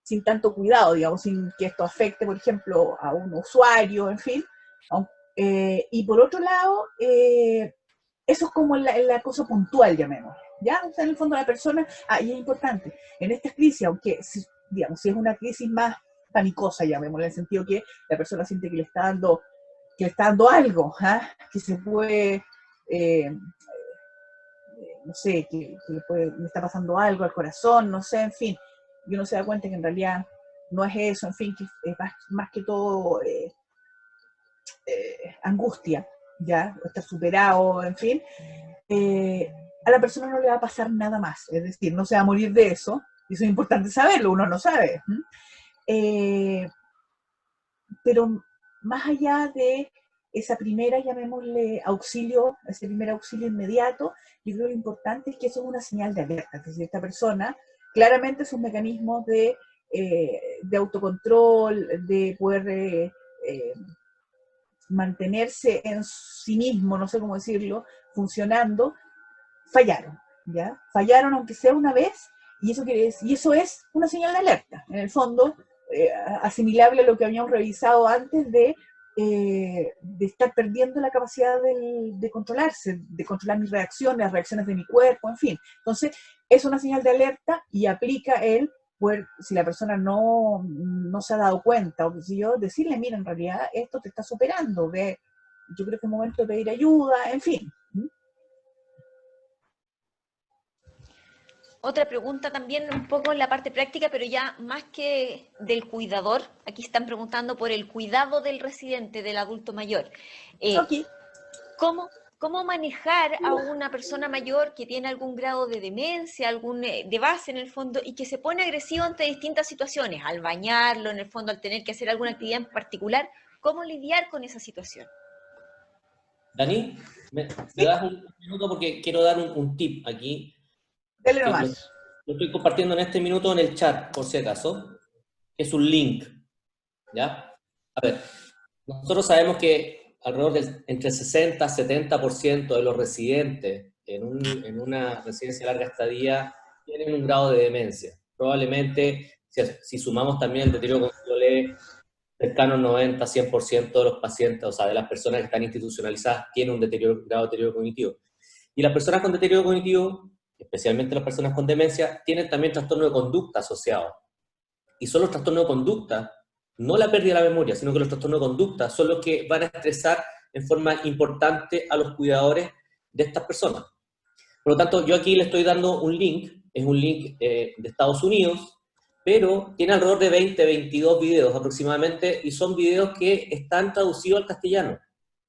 sin tanto cuidado, digamos, sin que esto afecte, por ejemplo, a un usuario, en fin. Y por otro lado, eso es como la cosa puntual, llamémoslo. ¿Ya? O sea, en el fondo la persona, y es importante, en esta crisis, aunque, digamos, si es una crisis más panicosa, llamémoslo, en el sentido que la persona siente que le está dando algo, que se puede, eh, no sé, le está pasando algo al corazón, no sé, en fin, y uno se da cuenta que en realidad no es eso, en fin, que es más que todo angustia, ¿ya? O está superado, en fin, a la persona no le va a pasar nada más, es decir, no se va a morir de eso, y eso es importante saberlo, uno no sabe. Pero más allá de esa primera, llamémosle auxilio, ese primer auxilio inmediato, yo creo que lo importante es que eso es una señal de alerta, es decir, esta persona claramente sus mecanismos de autocontrol, de poder mantenerse en sí mismo, no sé cómo decirlo, funcionando, fallaron, ¿ya? Fallaron aunque sea una vez, y eso es una señal de alerta, en el fondo, asimilable a lo que habíamos revisado antes de estar perdiendo la capacidad de controlarse, de controlar mis reacciones, las reacciones de mi cuerpo, en fin. Entonces, es una señal de alerta y aplica si la persona no se ha dado cuenta, o qué sé yo, decirle, mira, en realidad esto te está superando, yo creo que es momento de pedir ayuda, en fin. Otra pregunta también un poco en la parte práctica, pero ya más que del cuidador, aquí están preguntando por el cuidado del residente, del adulto mayor. Eh, Aquí, ¿Cómo manejar a una persona mayor que tiene algún grado de demencia, algún de base en el fondo, y que se pone agresivo ante distintas situaciones, al bañarlo, en el fondo, al tener que hacer alguna actividad en particular? ¿Cómo lidiar con esa situación? Dani, ¿me sí, das un minuto? Porque quiero dar un tip aquí, dale que nomás. lo estoy compartiendo en este minuto en el chat, por si acaso. Es un link, ¿ya? A ver, nosotros sabemos que alrededor del entre 60 y 70% de los residentes en una residencia de larga estadía tienen un grado de demencia. Probablemente, si sumamos también el deterioro cognitivo leve, cercano al 90-100% de los pacientes, o sea, de las personas que están institucionalizadas, tienen un grado de deterioro cognitivo. Y las personas con deterioro cognitivo, especialmente las personas con demencia, tienen también trastorno de conducta asociado. Y son los trastornos de conducta, no la pérdida de la memoria, sino que los trastornos de conducta son los que van a estresar en forma importante a los cuidadores de estas personas. Por lo tanto, yo aquí le estoy dando un link, es un link de Estados Unidos, pero tiene alrededor de 22 videos aproximadamente, y son videos que están traducidos al castellano,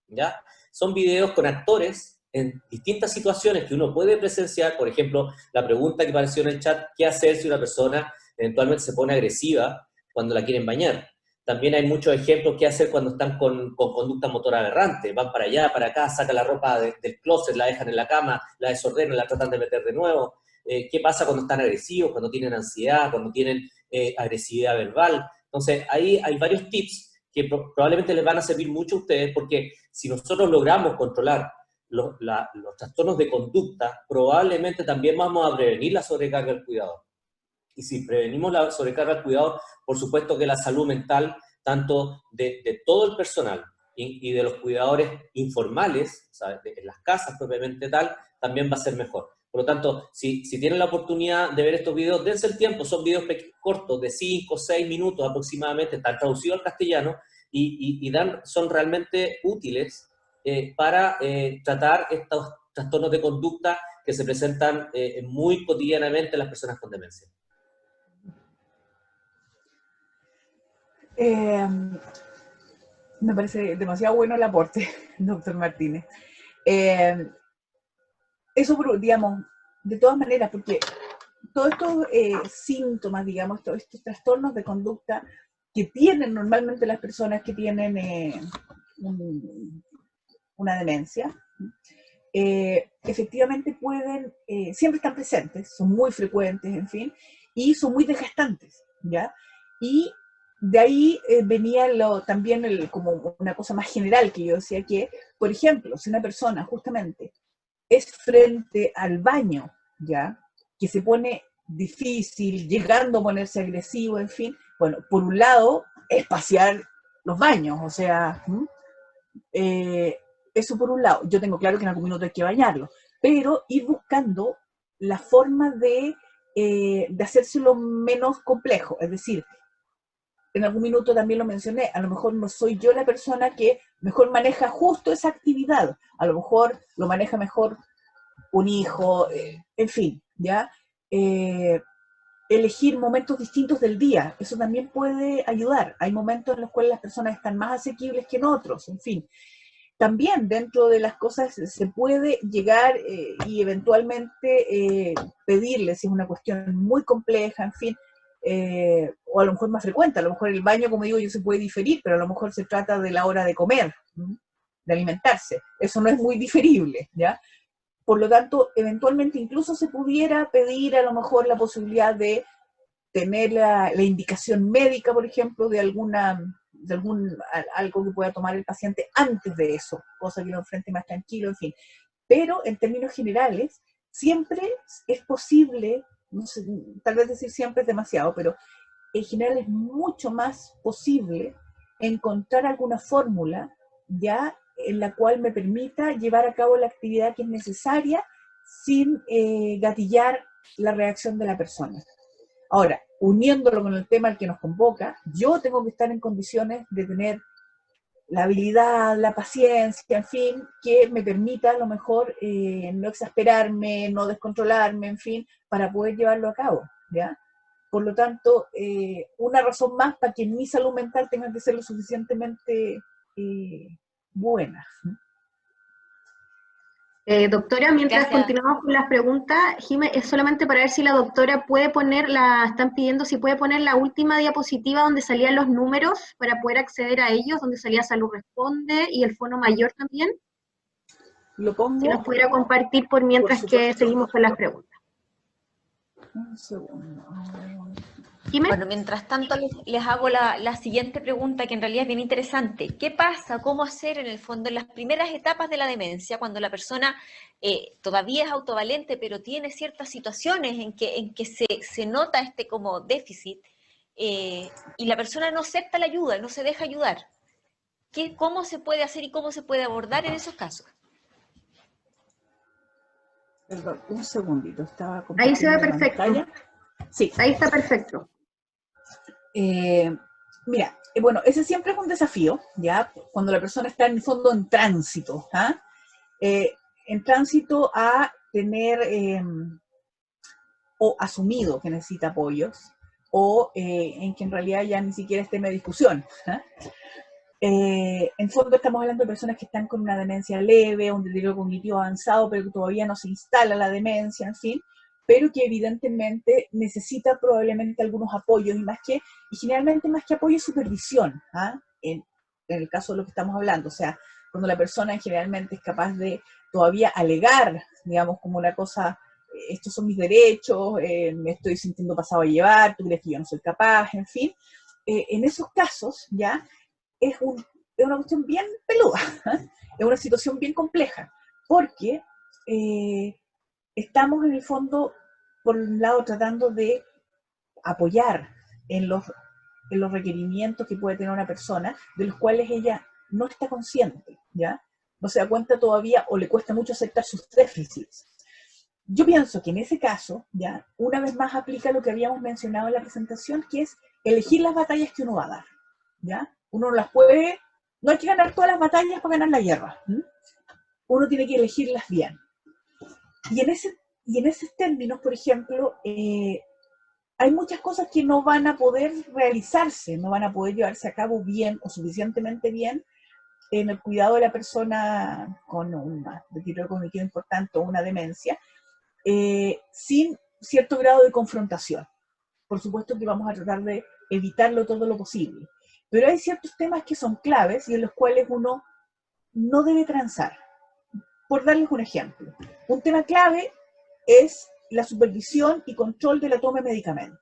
¿ya? Son videos con actores en distintas situaciones que uno puede presenciar. Por ejemplo, la pregunta que apareció en el chat: ¿qué hacer si una persona eventualmente se pone agresiva cuando la quieren bañar? También hay muchos ejemplos qué hacer cuando están con conducta motora aberrante. Van para allá, para acá, sacan la ropa del closet, la dejan en la cama, la desordenan, la tratan de meter de nuevo. ¿Qué pasa cuando están agresivos, cuando tienen ansiedad, cuando tienen agresividad verbal? Entonces, ahí hay varios tips que probablemente les van a servir mucho a ustedes, porque si nosotros logramos controlar los trastornos de conducta, probablemente también vamos a prevenir la sobrecarga del cuidador. Y si prevenimos la sobrecarga del cuidador, por supuesto que la salud mental, tanto de todo el personal y de los cuidadores informales, o sea, en las casas propiamente tal, también va a ser mejor. Por lo tanto, si tienen la oportunidad de ver estos videos, dense el tiempo. Son videos cortos, de 5 o 6 minutos aproximadamente, están traducidos al castellano, y son realmente útiles para tratar estos trastornos de conducta que se presentan muy cotidianamente en las personas con demencia. Me parece demasiado bueno el aporte, doctor Martínez. Eso, digamos, de todas maneras, porque todos estos síntomas, digamos, todos estos trastornos de conducta que tienen normalmente las personas que tienen una demencia, efectivamente siempre están presentes, son muy frecuentes, en fin, y son muy desgastantes, ¿ya? Y de ahí venía también como una cosa más general que yo decía que, por ejemplo, si una persona justamente es frente al baño, ¿ya? Que se pone difícil, llegando a ponerse agresivo, en fin, bueno, por un lado, espaciar los baños, o sea, eso por un lado. Yo tengo claro que en algún minuto hay que bañarlo, pero ir buscando la forma de hacérselo menos complejo, es decir, en algún minuto también lo mencioné, a lo mejor no soy yo la persona que mejor maneja justo esa actividad, a lo mejor lo maneja mejor un hijo, en fin, ¿ya? Elegir momentos distintos del día, eso también puede ayudar. Hay momentos en los cuales las personas están más asequibles que en otros, en fin. También dentro de las cosas se puede llegar y eventualmente pedirle, si es una cuestión muy compleja, en fin, o a lo mejor más frecuente, a lo mejor el baño, como digo yo, se puede diferir, pero a lo mejor se trata de la hora de comer, de alimentarse. Eso no es muy diferible, ¿ya? Por lo tanto, eventualmente incluso se pudiera pedir a lo mejor la posibilidad de tener la indicación médica, por ejemplo, de algo que pueda tomar el paciente antes de eso, cosa que lo enfrente más tranquilo, en fin. Pero en términos generales, siempre es posible, no sé, tal vez decir siempre es demasiado, pero en general es mucho más posible encontrar alguna fórmula ya en la cual me permita llevar a cabo la actividad que es necesaria sin gatillar la reacción de la persona. Ahora, uniéndolo con el tema al que nos convoca, yo tengo que estar en condiciones de tener la habilidad, la paciencia, en fin, que me permita a lo mejor no exasperarme, no descontrolarme, en fin, para poder llevarlo a cabo, ¿ya? Por lo tanto, una razón más para que mi salud mental tenga que ser lo suficientemente buena. Doctora, mientras Gracias. continuamos con las preguntas, Jimé, es solamente para ver si la doctora puede poner están pidiendo si puede poner la última diapositiva donde salían los números para poder acceder a ellos, donde salía Salud Responde y el Fono Mayor también. Lo pongo. Si nos pudiera compartir por mientras que seguimos con las preguntas. Un segundo. Jimé. Bueno, mientras tanto les hago la siguiente pregunta, que en realidad es bien interesante. ¿Qué pasa, cómo hacer en el fondo en las primeras etapas de la demencia, cuando la persona todavía es autovalente, pero tiene ciertas situaciones en que se nota este como déficit y la persona no acepta la ayuda, no se deja ayudar? ¿Cómo se puede hacer y cómo se puede abordar en esos casos? Perdón, un segundito, estaba Ahí se ve compartiendo la perfecto. pantalla. Sí. Ahí está perfecto. Mira, bueno, ese siempre es un desafío, ¿ya? Cuando la persona está en el fondo en tránsito, ¿ah? En tránsito a tener o asumido que necesita apoyos, o en que en realidad ya ni siquiera es tema de discusión, ¿ah? En fondo estamos hablando de personas que están con una demencia leve, un deterioro cognitivo avanzado, pero que todavía no se instala la demencia, en fin, pero que evidentemente necesita probablemente algunos apoyos y generalmente más que apoyo, supervisión, ¿ah? En el caso de lo que estamos hablando, o sea, cuando la persona generalmente es capaz de todavía alegar, digamos, como una cosa, estos son mis derechos, me estoy sintiendo pasado a llevar, tú crees que yo no soy capaz, en fin, en esos casos, ¿ya? Es una cuestión bien peluda, ¿eh? Es una situación bien compleja, porque estamos en el fondo, por un lado, tratando de apoyar en los requerimientos que puede tener una persona, de los cuales ella no está consciente, ¿ya? No se da cuenta todavía o le cuesta mucho aceptar sus déficits. Yo pienso que en ese caso, ¿ya? Una vez más aplica lo que habíamos mencionado en la presentación, que es elegir las batallas que uno va a dar, ¿ya? Uno las puede, no hay que ganar todas las batallas para ganar la guerra, ¿sí? Uno tiene que elegirlas bien. Y en esos términos, por ejemplo, hay muchas cosas que no van a poder realizarse, no van a poder llevarse a cabo bien o suficientemente bien en el cuidado de la persona con un deterioro cognitivo importante o una demencia, sin cierto grado de confrontación. Por supuesto que vamos a tratar de evitarlo todo lo posible. Pero hay ciertos temas que son claves y en los cuales uno no debe transar. Por darles un ejemplo, un tema clave es la supervisión y control de la toma de medicamentos.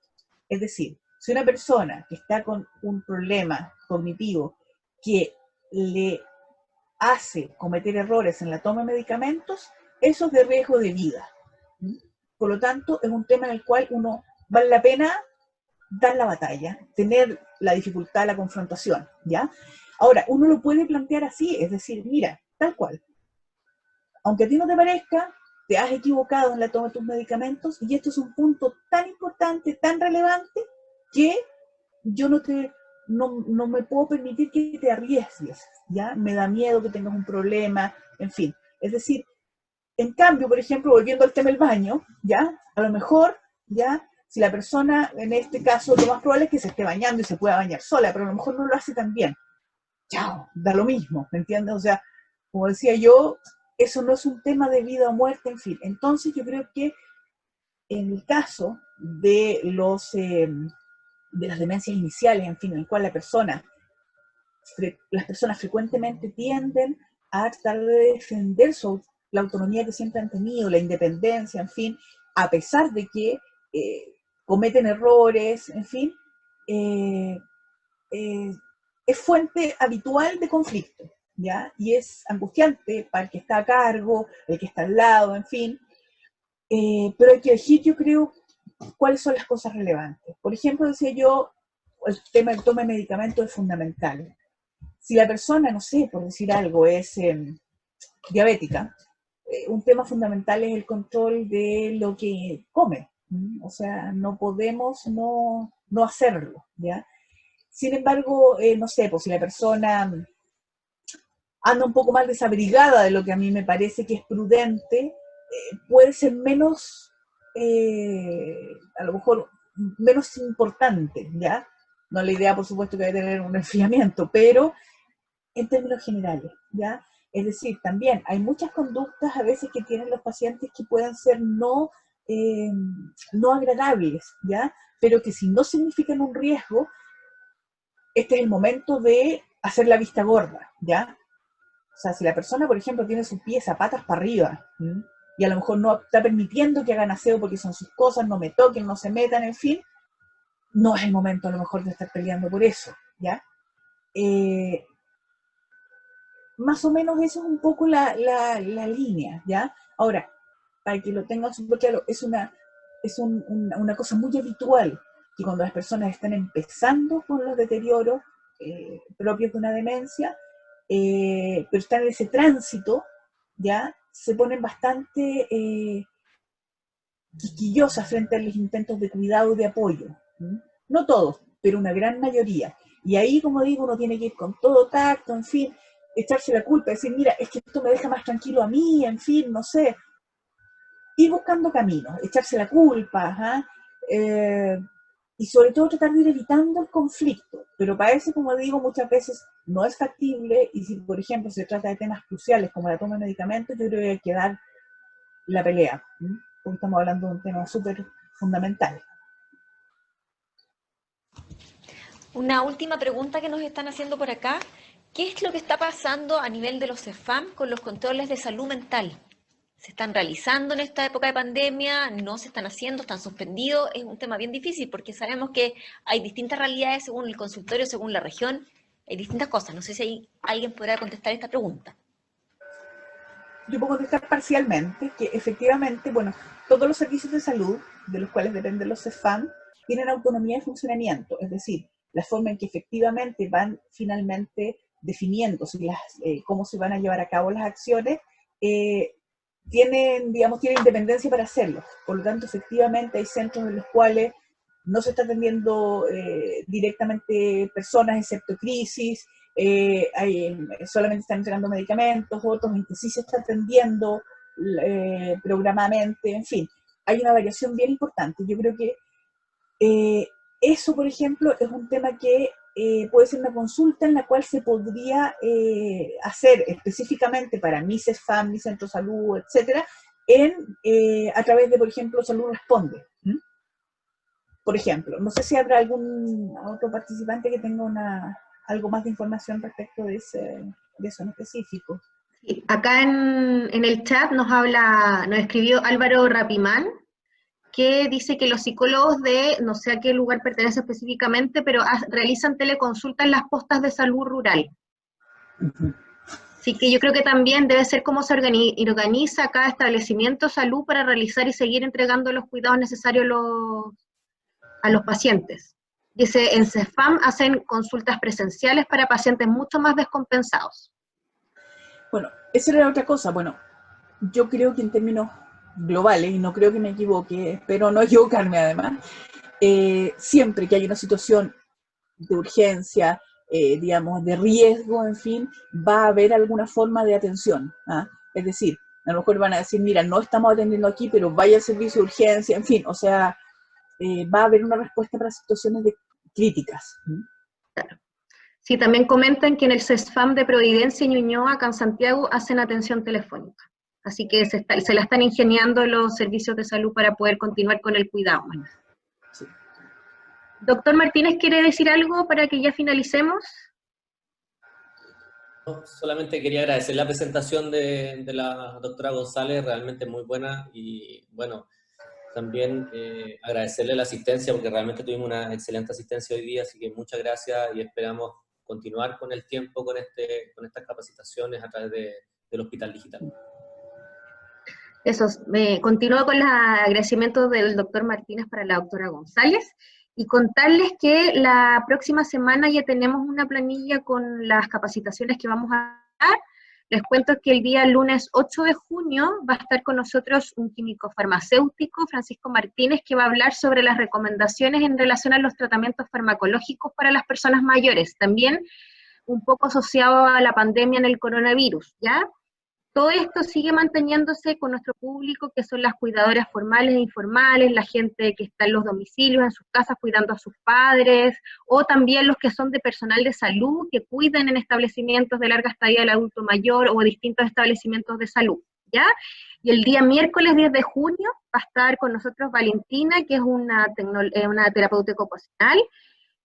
Es decir, si una persona que está con un problema cognitivo que le hace cometer errores en la toma de medicamentos, eso es de riesgo de vida. Por lo tanto, es un tema en el cual uno vale la pena dar la batalla, tener la dificultad, la confrontación, ¿ya? Ahora, uno lo puede plantear así, es decir, mira, tal cual, aunque a ti no te parezca, te has equivocado en la toma de tus medicamentos y esto es un punto tan importante, tan relevante, que yo no me puedo permitir que te arriesgues, ¿ya? Me da miedo que tengas un problema, en fin. Es decir, en cambio, por ejemplo, volviendo al tema del baño, ¿ya? A lo mejor, ¿ya? Si la persona, en este caso, lo más probable es que se esté bañando y se pueda bañar sola, pero a lo mejor no lo hace tan bien. Chao, da lo mismo, ¿me entiendes? O sea, como decía yo, eso no es un tema de vida o muerte, en fin. Entonces yo creo que en el caso de de las demencias iniciales, en fin, en el cual las personas frecuentemente tienden a tratar de defender la autonomía que siempre han tenido, la independencia, en fin, a pesar de que cometen errores, en fin, eh, eh, es fuente habitual de conflicto, ¿ya? Y es angustiante para el que está a cargo, el que está al lado, en fin, pero hay que elegir, yo creo, cuáles son las cosas relevantes. Por ejemplo, decía yo, el tema del toma de medicamentos es fundamental. Si la persona, no sé, por decir algo, es diabética, un tema fundamental es el control de lo que come. O sea, no podemos no hacerlo, ¿ya? Sin embargo, no sé, pues si la persona anda un poco más desabrigada de lo que a mí me parece que es prudente, puede ser menos, a lo mejor, menos importante, ¿ya? No la idea, por supuesto, que debe tener un enfriamiento, pero en términos generales, ¿ya? Es decir, también hay muchas conductas a veces que tienen los pacientes que pueden ser no agradables, ¿ya? Pero que si no significan un riesgo, este es el momento de hacer la vista gorda, ¿ya? O sea, si la persona, por ejemplo, tiene sus pies a patas para arriba, ¿m? Y a lo mejor no está permitiendo que hagan aseo porque son sus cosas, no me toquen, no se metan, en fin, no es el momento a lo mejor de estar peleando por eso, ¿ya? Más o menos eso es un poco la línea, ¿ya? Ahora, para que lo tengan súper claro, es una cosa muy habitual que cuando las personas están empezando con los deterioros propios de una demencia, pero están en ese tránsito, ¿ya? Se ponen bastante quisquillosas frente a los intentos de cuidado y de apoyo. ¿Mm? No todos, pero una gran mayoría. Y ahí, como digo, uno tiene que ir con todo tacto, en fin, echarse la culpa, decir, mira, es que esto me deja más tranquilo a mí, en fin, no sé. Ir buscando caminos, echarse la culpa, y sobre todo tratar de ir evitando el conflicto. Pero para eso, como digo, muchas veces no es factible, y si, por ejemplo, se trata de temas cruciales como la toma de medicamentos, yo creo que hay que dar la pelea, porque estamos hablando de un tema súper fundamental. Una última pregunta que nos están haciendo por acá. ¿Qué es lo que está pasando a nivel de los CEFAM con los controles de salud mental? ¿Se están realizando en esta época de pandemia? ¿No se están haciendo? ¿Están suspendidos? Es un tema bien difícil porque sabemos que hay distintas realidades según el consultorio, según la región. Hay distintas cosas. No sé si alguien podrá contestar esta pregunta. Yo puedo contestar parcialmente que efectivamente, bueno, todos los servicios de salud, de los cuales dependen los CEFAM, tienen autonomía de funcionamiento, es decir, la forma en que efectivamente van finalmente definiendo cómo se van a llevar a cabo las acciones, tienen independencia para hacerlo. Por lo tanto, efectivamente hay centros en los cuales no se está atendiendo directamente personas, excepto crisis, solamente están entregando medicamentos, otros en que sí se está atendiendo programadamente, en fin, hay una variación bien importante. Yo creo que eso, por ejemplo, es un tema que puede ser una consulta en la cual se podría hacer específicamente para mi CEFAM, mi centro de salud, etcétera, a través de, por ejemplo, Salud Responde. Por ejemplo, no sé si habrá algún otro participante que tenga algo más de información respecto de eso en específico. Sí, acá en el chat nos escribió Álvaro Rapimán, que dice que los psicólogos no sé a qué lugar pertenece específicamente, pero realizan teleconsulta en las postas de salud rural. Así que yo creo que también debe ser cómo se organiza cada establecimiento de salud para realizar y seguir entregando los cuidados necesarios a los pacientes. Dice, en CEFAM hacen consultas presenciales para pacientes mucho más descompensados. Bueno, esa era otra cosa. Bueno, yo creo que en términos globales, y no creo que me equivoque, espero no equivocarme además, siempre que hay una situación de urgencia, digamos, de riesgo, en fin, va a haber alguna forma de atención. Es decir, a lo mejor van a decir, mira, no estamos atendiendo aquí, pero vaya al servicio de urgencia, en fin, o sea, va a haber una respuesta para situaciones críticas. Claro. Sí, también comentan que en el CESFAM de Providencia y Ñuñoa, acá en Santiago, hacen atención telefónica. Así que se la están ingeniando los servicios de salud para poder continuar con el cuidado. Sí. Doctor Martínez, ¿quiere decir algo para que ya finalicemos? No, solamente quería agradecer la presentación de la doctora González, realmente muy buena, y bueno, también agradecerle la asistencia, porque realmente tuvimos una excelente asistencia hoy día, así que muchas gracias y esperamos continuar con el tiempo con estas capacitaciones a través del Hospital Digital. Eso, continúo con los agradecimientos del doctor Martínez para la doctora González y contarles que la próxima semana ya tenemos una planilla con las capacitaciones que vamos a dar. Les cuento que el día lunes 8 de junio va a estar con nosotros un químico farmacéutico, Francisco Martínez, que va a hablar sobre las recomendaciones en relación a los tratamientos farmacológicos para las personas mayores. También un poco asociado a la pandemia en el coronavirus, ¿ya? Todo esto sigue manteniéndose con nuestro público, que son las cuidadoras formales e informales, la gente que está en los domicilios, en sus casas, cuidando a sus padres, o también los que son de personal de salud, que cuidan en establecimientos de larga estadía del adulto mayor o distintos establecimientos de salud, ¿ya? Y el día miércoles 10 de junio va a estar con nosotros Valentina, que es una terapeuta ocupacional,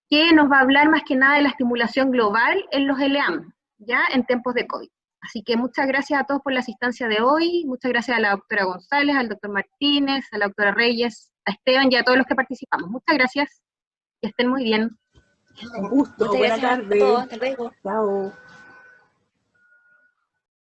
que nos va a hablar más que nada de la estimulación global en los LEAM, ¿ya? En tiempos de COVID. Así que muchas gracias a todos por la asistencia de hoy, muchas gracias a la doctora González, al doctor Martínez, a la doctora Reyes, a Esteban y a todos los que participamos. Muchas gracias, que estén muy bien. Un gusto, Muchas buena gracias a tarde. todos, hasta luego. Chao.